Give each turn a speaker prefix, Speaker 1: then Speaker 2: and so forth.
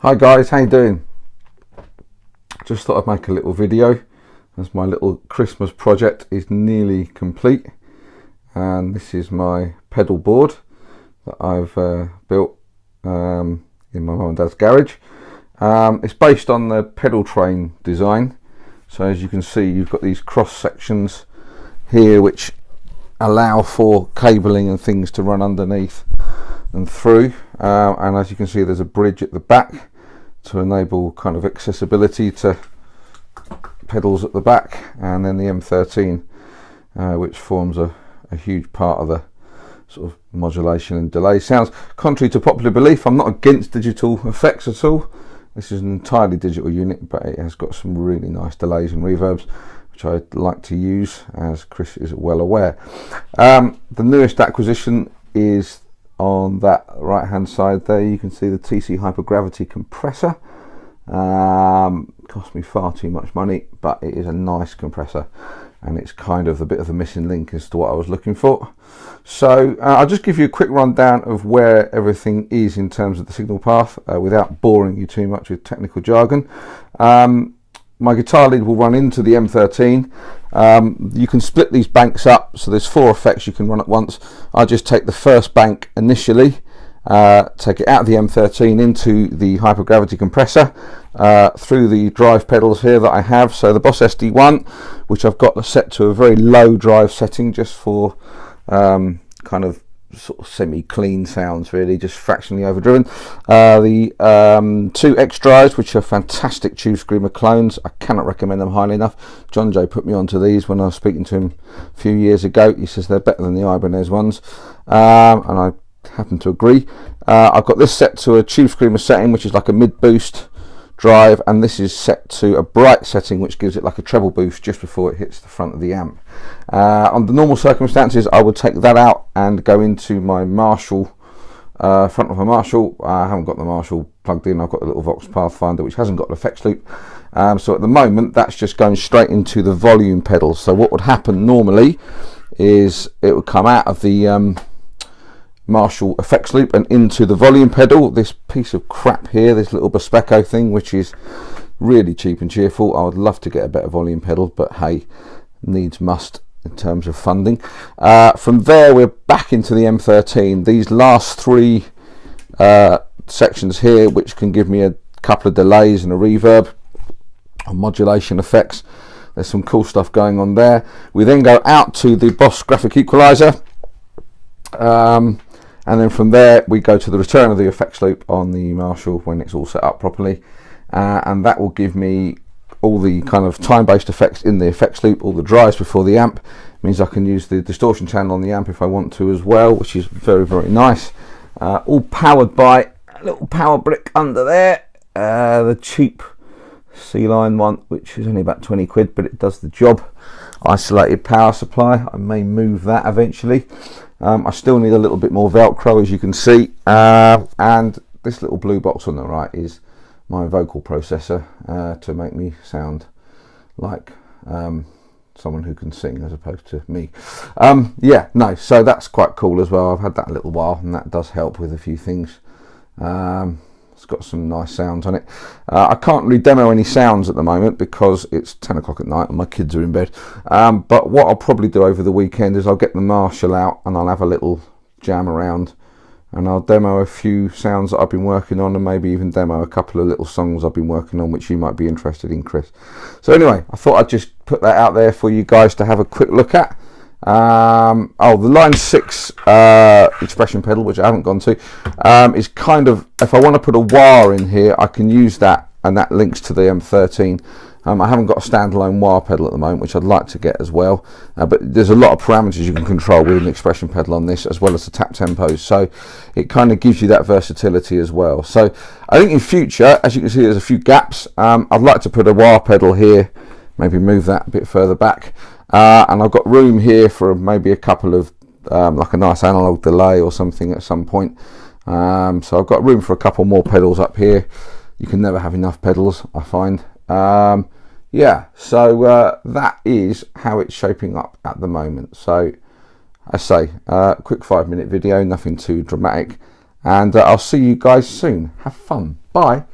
Speaker 1: Hi guys, how you doing? Just thought I'd make a little video as my little Christmas project is nearly complete, and this is my pedal board that I've built in my mum and dad's garage. It's based on the pedal train design, so as you can see you've got these cross sections here which allow for cabling and things to run underneath and through, and as you can see there's a bridge at the back to enable kind of accessibility to pedals at the back, and then the M13 which forms a huge part of the sort of modulation and delay sounds. Contrary to popular belief, I'm not against digital effects at all. This is an entirely digital unit, but it has got some really nice delays and reverbs which I like to use, as Chris is well aware. The newest acquisition is on that right hand side there. You can see the TC hypergravity compressor. Cost me far too much money, but it is a nice compressor, and it's kind of a bit of a missing link as to what I was looking for. So I'll just give you a quick rundown of where everything is in terms of the signal path without boring you too much with technical jargon. My guitar lead will run into the M13. You can split these banks up, so there's 4 effects you can run at once. I just take the first bank initially, take it out of the M13 into the hypergravity compressor, through the drive pedals here that I have. So the Boss SD1, which I've got set to a very low drive setting just for kind of sort of semi-clean sounds, really, just fractionally overdriven. The 2 X drives, which are fantastic Tube Screamer clones. I cannot recommend them highly enough. John Joe put me onto these when I was speaking to him a few years ago. He says they're better than the Ibanez ones, and I happen to agree. I've got this set to a Tube Screamer setting, which is like a mid-boost drive, and this is set to a bright setting, which gives it like a treble boost just before it hits the front of the amp. Under normal circumstances, I would take that out and go into my Marshall, front of a Marshall. I haven't got the Marshall plugged in. I've got the little Vox Pathfinder, which hasn't got an effects loop. So at the moment, that's just going straight into the volume pedal. So what would happen normally is it would come out of the Marshall effects loop and into the volume pedal. This piece of crap here, this little Bespecco thing, which is really cheap and cheerful. I would love to get a better volume pedal, but hey, needs must in terms of funding. From there we're back into the M13. These last 3 sections here, which can give me a couple of delays and a reverb and modulation effects. There's some cool stuff going on there. We then go out to the Boss graphic equalizer, and then from there we go to the return of the effects loop on the Marshall when it's all set up properly, and that will give me all the kind of time-based effects in the effects loop, all the drives before the amp. It means I can use the distortion channel on the amp if I want to as well, which is very, very nice. All powered by a little power brick under there, the cheap C-line one, which is only about 20 quid, but it does the job. Isolated power supply. I may move that eventually. I still need a little bit more Velcro, as you can see, and this little blue box on the right is my vocal processor to make me sound like someone who can sing as opposed to me. Yeah, no, so that's quite cool as well. I've had that a little while, and that does help with a few things. It's got some nice sounds on it. I can't really demo any sounds at the moment because it's 10 o'clock at night and my kids are in bed. But what I'll probably do over the weekend is I'll get the Marshall out and I'll have a little jam around, and I'll demo a few sounds that I've been working on, and maybe even demo a couple of little songs I've been working on which you might be interested in, Chris. So anyway, I thought I'd just put that out there for you guys to have a quick look at. The line 6 expression pedal, which I haven't gone to, is kind of, if I want to put a wah in here, I can use that, and that links to the M13. I haven't got a standalone wah pedal at the moment, which I'd like to get as well, but there's a lot of parameters you can control with an expression pedal on this, as well as the tap tempos, so it kind of gives you that versatility as well. So I think in future, as you can see, there's a few gaps. I'd like to put a wah pedal here, maybe move that a bit further back, and I've got room here for maybe a couple of like a nice analog delay or something at some point. So I've got room for a couple more pedals up here. You can never have enough pedals, I find. Yeah, so that is how it's shaping up at the moment. So I say, quick 5-minute video, nothing too dramatic, and I'll see you guys soon. Have fun. Bye.